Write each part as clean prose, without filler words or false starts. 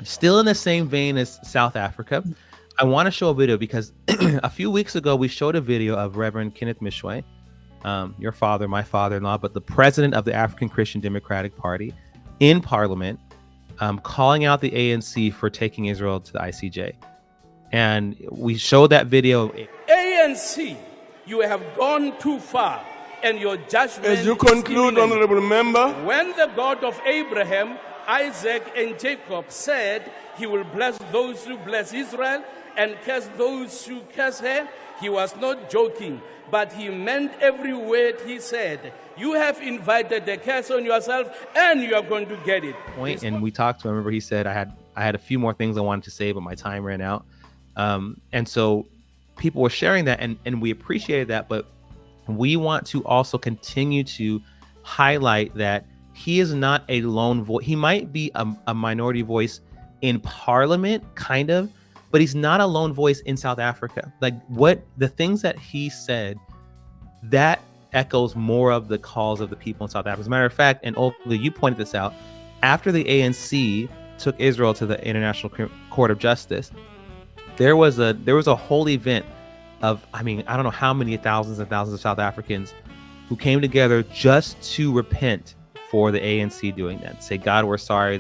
Still in the same vein as South Africa, I want to show a video because a few weeks ago we showed a video of Reverend Kenneth Mishwe, your father, my father-in-law, but the president of the African Christian Democratic Party in Parliament, calling out the ANC for taking Israel to the ICJ. And we showed that video. ANC, you have gone too far, and your judgment. As you conclude, honorable member. When the God of Abraham, Isaac, and Jacob said he will bless those who bless Israel and curse those who curse her, he was not joking, but he meant every word he said. You have invited the curse on yourself, and you are going to get it. And we talked to him. Remember, he said I had a few more things I wanted to say, but my time ran out. And so people were sharing that, and we appreciated that, but we want to also continue to highlight that he is not a lone voice. He might be a minority voice in Parliament, kind of, but he's not a lone voice in South Africa. Like what the things that he said, that echoes more of the calls of the people in South Africa. As a matter of fact, and Olga, you pointed this out, after the ANC took Israel to the International Court of Justice, there was a whole event of, I don't know how many thousands and thousands of South Africans who came together just to repent for the ANC doing that. Say, God, we're sorry,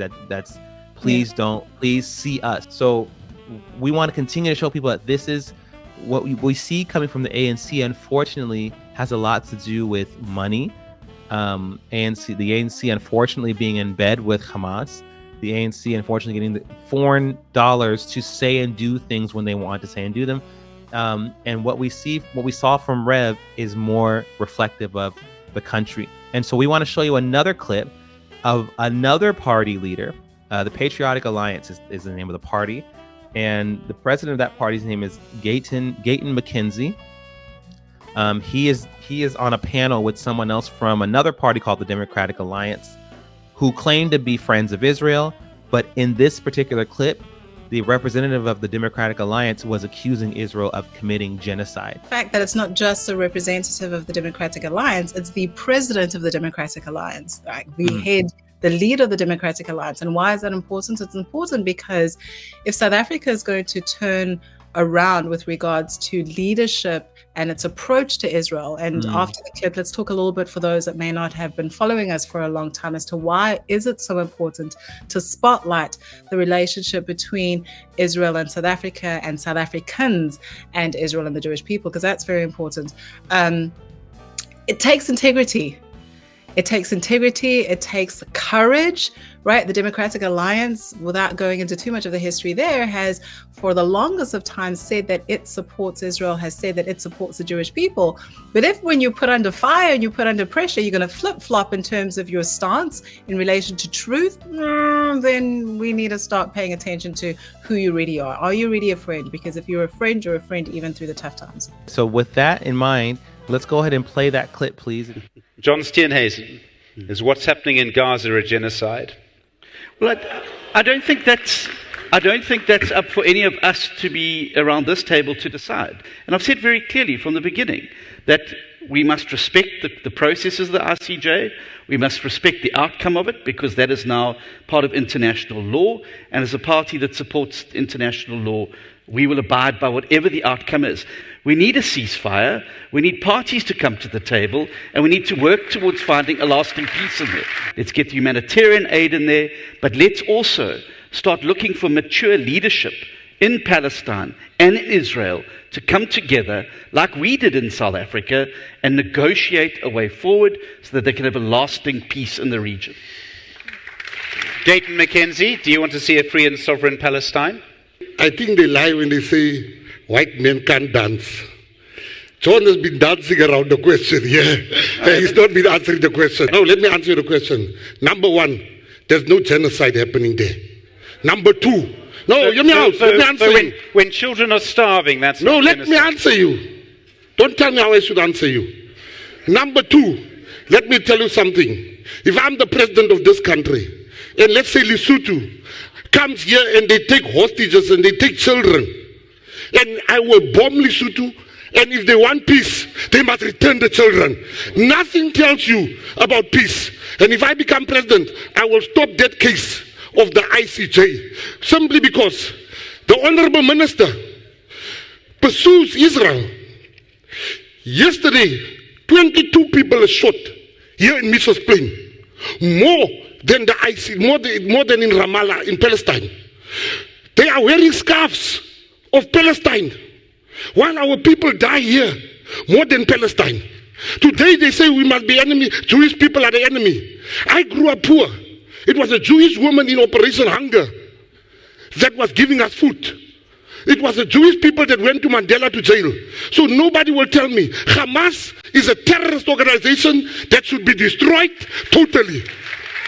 please see us. So we want to continue to show people that this is what we see coming from the ANC, unfortunately, has a lot to do with money. The ANC, unfortunately, being in bed with Hamas. The ANC, unfortunately, getting the foreign dollars to say and do things when they want to say and do them. And what we saw from Rev is more reflective of the country. And so we want to show you another clip of another party leader. The Patriotic Alliance is the name of the party. And the president of that party's name is Gayton McKenzie. He is on a panel with someone else from another party called the Democratic Alliance, who claim to be friends of Israel. But in this particular clip, the representative of the Democratic Alliance was accusing Israel of committing genocide. The fact that it's not just a representative of the Democratic Alliance, it's the president of the Democratic Alliance, like the leader of the Democratic Alliance. And why is that important? It's important because if South Africa is going to turn around with regards to leadership and its approach to Israel. And after the clip, let's talk a little bit for those that may not have been following us for a long time as to why is it so important to spotlight the relationship between Israel and South Africa and South Africans and Israel and the Jewish people, because that's very important. It takes integrity. It takes courage, right? The Democratic Alliance, without going into too much of the history there, has for the longest of time said that it supports Israel, has said that it supports the Jewish people. But if when you put under fire and you put under pressure, you're going to flip-flop in terms of your stance in relation to truth, then we need to start paying attention to who you really are. Are you really a friend? Because if you're a friend, you're a friend even through the tough times. So with that in mind, let's go ahead and play that clip, please. John Steenhuisen, is what's happening in Gaza a genocide? Well, I don't think that's up for any of us to be around this table to decide. And I've said very clearly from the beginning that we must respect the processes of the ICJ. We must respect the outcome of it, because that is now part of international law. And as a party that supports international law, we will abide by whatever the outcome is. We need a ceasefire, we need parties to come to the table, and we need to work towards finding a lasting peace in there. Let's get humanitarian aid in there, but let's also start looking for mature leadership in Palestine and in Israel to come together like we did in South Africa and negotiate a way forward so that they can have a lasting peace in the region. Gayton McKenzie, do you want to see a free and sovereign Palestine? I think they lie when they say white men can't dance. John has been dancing around the question here. He's not been answering the question. No, let me answer the question. Number one, there's no genocide happening there. Number two, let me answer you. When children are starving, that's no, not let genocide. me answer you. Don't tell me how I should answer you. Number two, let me tell you something. If I'm the president of this country, and let's say Lesotho comes here and they take hostages and they take children, and I will bomb Lesotho, and if they want peace, they must return the children. Nothing tells you about peace. And if I become president, I will stop that case of the ICJ, simply because the Honorable Minister pursues Israel. Yesterday, 22 people are shot here in Mitchell's Plain, more than more than in Ramallah, in Palestine. They are wearing scarves of Palestine, while our people die here more than Palestine. Today they say we must be enemy. Jewish people are the enemy. I grew up poor. It was a Jewish woman in Operation Hunger that was giving us food. It was the Jewish people that went to Mandela to jail. So nobody will tell me Hamas is a terrorist organization that should be destroyed totally.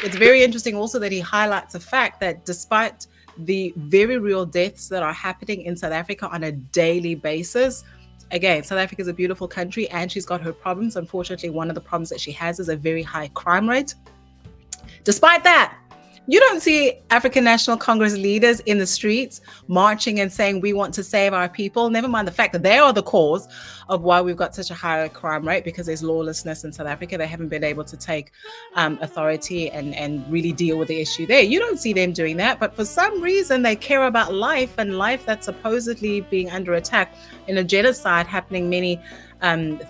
It's very interesting also that he highlights the fact that despite the very real deaths that are happening in South Africa on a daily basis, again, South Africa is a beautiful country and she's got her problems. Unfortunately, one of the problems that she has is a very high crime rate. Despite that, you don't see African National Congress leaders in the streets marching and saying we want to save our people. Never mind the fact that they are the cause of why we've got such a high crime rate, because there's lawlessness in South Africa. They haven't been able to take authority and really deal with the issue there. You don't see them doing that, but for some reason they care about life, and life that's supposedly being under attack in a genocide happening many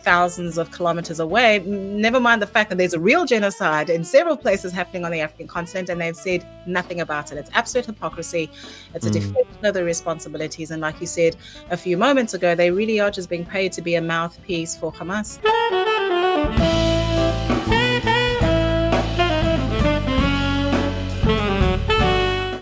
thousands of kilometers away. Never mind the fact that there's a real genocide in several places happening on the African continent, and they've said nothing about it. It's absolute hypocrisy. It's a deflection of their responsibilities. And like you said a few moments ago, they really are just being paid to be a mouthpiece for Hamas.